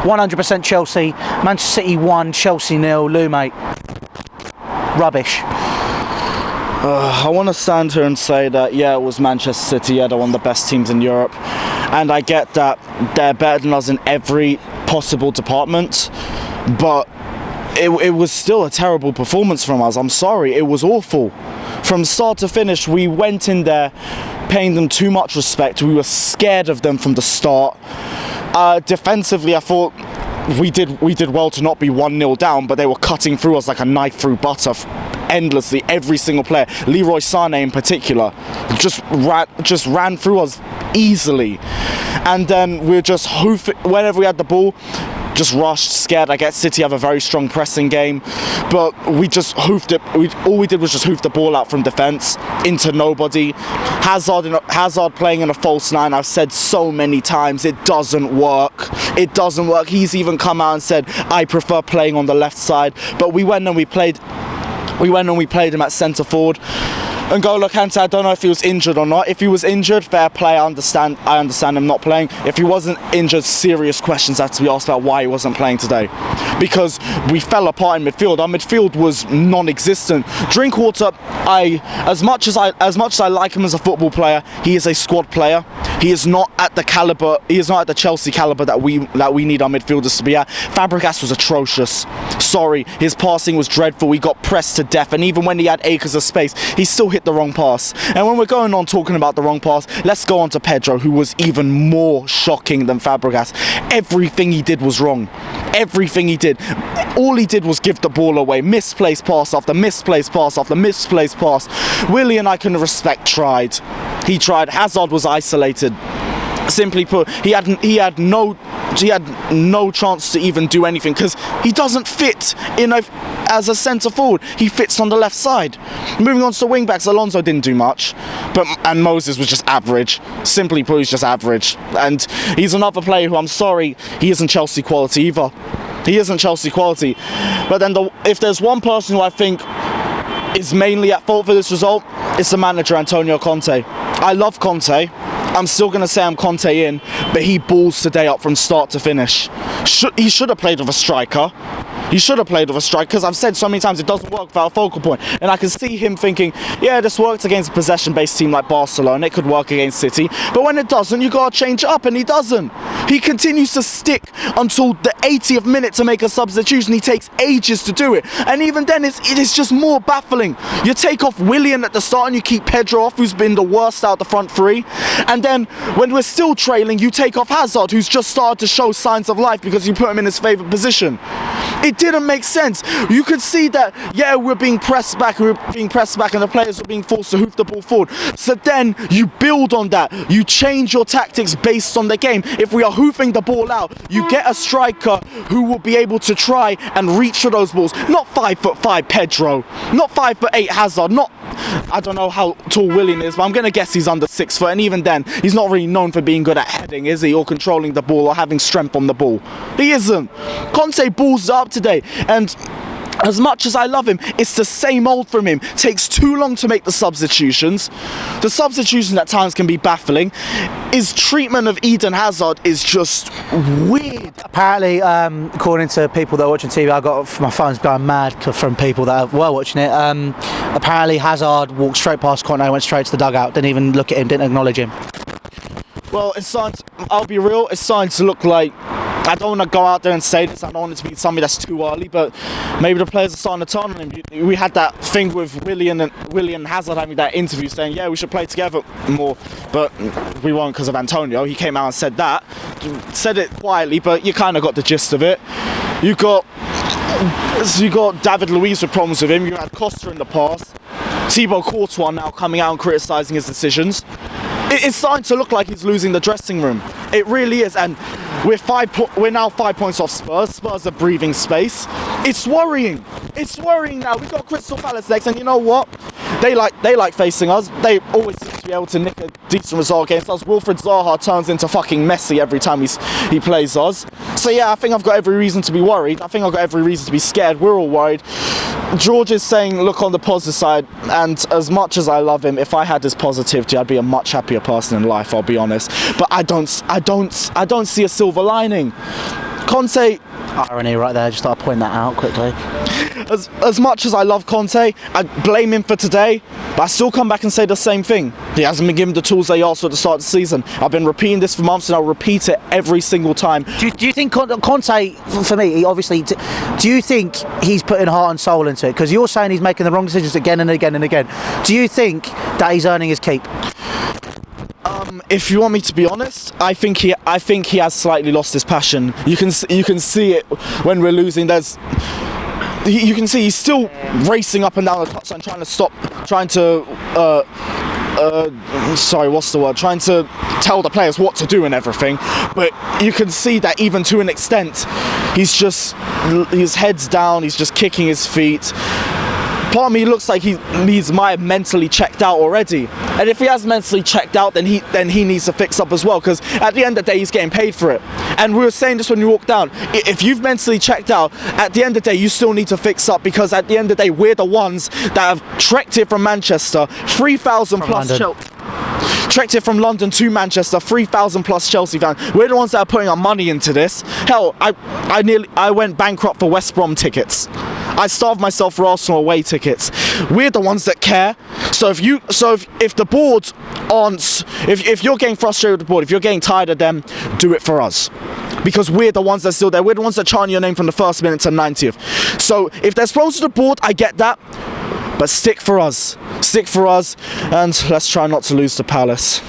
100% Chelsea. Manchester City 1, Chelsea 0. Lou, mate. Rubbish. I want to stand here and say that, yeah, it was Manchester City, yeah, they're one of the best teams in Europe. And I get that they're better than us in every possible department. But it was still a terrible performance from us. I'm sorry, it was awful. From start to finish, we went in there paying them too much respect. We were scared of them from the start. Defensively, I thought we did well to not be 1-0 down, but they were cutting through us like a knife through butter endlessly. Every single player, Leroy Sané in particular, just ran through us easily. And then we were just hoofing whenever we had the ball. Just rushed, scared. I get City have a very strong pressing game, but we just hoofed it. All we did was just hoof the ball out from defence into nobody. Hazard playing in a false nine. I've said so many times it doesn't work. It doesn't work. He's even come out and said I prefer playing on the left side. But we went and we played him at centre forward. N'Golo Kante, I don't know if he was injured or not. If he was injured, fair play, I understand him not playing. If he wasn't injured, serious questions have to be asked about why he wasn't playing today. Because we fell apart in midfield. Our midfield was non-existent. Drinkwater, as much as I like him as a football player, he is a squad player. He is not at the caliber. He is not at the Chelsea caliber that we need our midfielders to be at. Fabregas was atrocious. Sorry, his passing was dreadful. We got pressed to death, and even when he had acres of space, he still hit the wrong pass. And when we're going on talking about the wrong pass, let's go on to Pedro, who was even more shocking than Fabregas. Everything he did was wrong. Everything he did. All he did was give the ball away. Misplaced pass after misplaced pass after misplaced pass. Willian, I can respect, tried. He tried. Hazard was isolated. Simply put, he had no chance to even do anything because he doesn't fit as a centre forward. He fits on the left side. Moving on to the wing backs, Alonso didn't do much, and Moses was just average. Simply put, he's just average, and he's another player who, I'm sorry, he isn't Chelsea quality either. He isn't Chelsea quality. But then if there's one person who I think is mainly at fault for this result, it's the manager, Antonio Conte. I love Conte. I'm still going to say I'm Conte in, but he balls today up from start to finish. He should have played with a striker. He should have played with a striker, because I've said so many times it doesn't work without a focal point. And I can see him thinking, yeah, this works against a possession-based team like Barcelona. It could work against City. But when it doesn't, you got to change it up, and he doesn't. He continues to stick until the 80th minute to make a substitution. He takes ages to do it. And even then, it is just more baffling. You take off Willian at the start and you keep Pedro off, who's been the worst out the front three. And then when we're still trailing, you take off Hazard, who's just started to show signs of life because you put him in his favourite position. It didn't make sense. You could see that, yeah, we're being pressed back, and the players were being forced to hoof the ball forward. So then you build on that. You change your tactics based on the game. If we are hoofing the ball out, you get a striker who will be able to try and reach for those balls. Not 5'5" Pedro, not 5'8" Hazard, I don't know how tall Willian is, but I'm going to guess he's under 6 foot, and even then, he's not really known for being good at heading, is he? Or controlling the ball, or having strength on the ball. He isn't. Conte balls up today, and as much as I love him, it's the same old from him. Takes too long to make the substitutions. The substitutions at times can be baffling. His treatment of Eden Hazard is just weird. Apparently, according to people that are watching TV, my phone's going mad from people that were watching it. Apparently, Hazard walked straight past Conte, went straight to the dugout, didn't even look at him, didn't acknowledge him. Well, I'll be real, it's starting to look like, I don't want to go out there and say this, I don't want it to be something that's too early, but maybe the players are starting to turn on him. We had that thing with Willian Hazard having that interview saying, yeah, we should play together more, but we won't because of Antonio. He came out and said that. Said it quietly, but you kind of got the gist of it. You got David Luiz with problems with him. You had Costa in the past. Thibaut Courtois now coming out and criticising his decisions. It's starting to look like he's losing the dressing room. It really is, and we're now 5 points off Spurs. Spurs are breathing space. It's worrying. It's worrying now. We've got Crystal Palace next, and you know what? They like facing us. They always seem to be able to nick a decent result against us. Wilfried Zaha turns into fucking Messi every time he plays us. So yeah, I think I've got every reason to be worried. I think I've got every reason to be scared. We're all worried. George is saying look on the positive side, and as much as I love him, if I had his positivity, I'd be a much happier person in life, I'll be honest. But I don't see a silver lining. Conte, Irony right there, just thought I'd point that out quickly. as much as I love Conte, I blame him for today, but I still come back and say the same thing. He hasn't been given the tools they asked for at the start of the season. I've been repeating this for months and I'll repeat it every single time. Do you think Conte, for me, he obviously, do you think he's putting heart and soul into it? Because you're saying he's making the wrong decisions again and again and again. Do you think that he's earning his keep? If you want me to be honest, I think he has slightly lost his passion. You can see it when we're losing. You can see he's still racing up and down the touchline, trying to tell the players what to do and everything. But you can see that even to an extent, his head's down, he's just kicking his feet. Part of me looks like he's might have mentally checked out already, and if he has mentally checked out, then he needs to fix up as well, because at the end of the day he's getting paid for it. And we were saying this when you walked down, if you've mentally checked out, at the end of the day you still need to fix up, because at the end of the day we're the ones that have trekked here from Manchester, 3,000 plus trekked it from London to Manchester, 3,000 plus Chelsea fans. We're the ones that are putting our money into this. Hell, I went bankrupt for West Brom tickets. I starved myself for Arsenal away tickets. We're the ones that care. So if the board aren't, if you're getting frustrated with the board, if you're getting tired of them, do it for us. Because we're the ones that are still there. We're the ones that chant your name from the first minute to 90th. So if there's problems with the board, I get that. But stick for us. Stick for us. And let's try not to lose to Palace.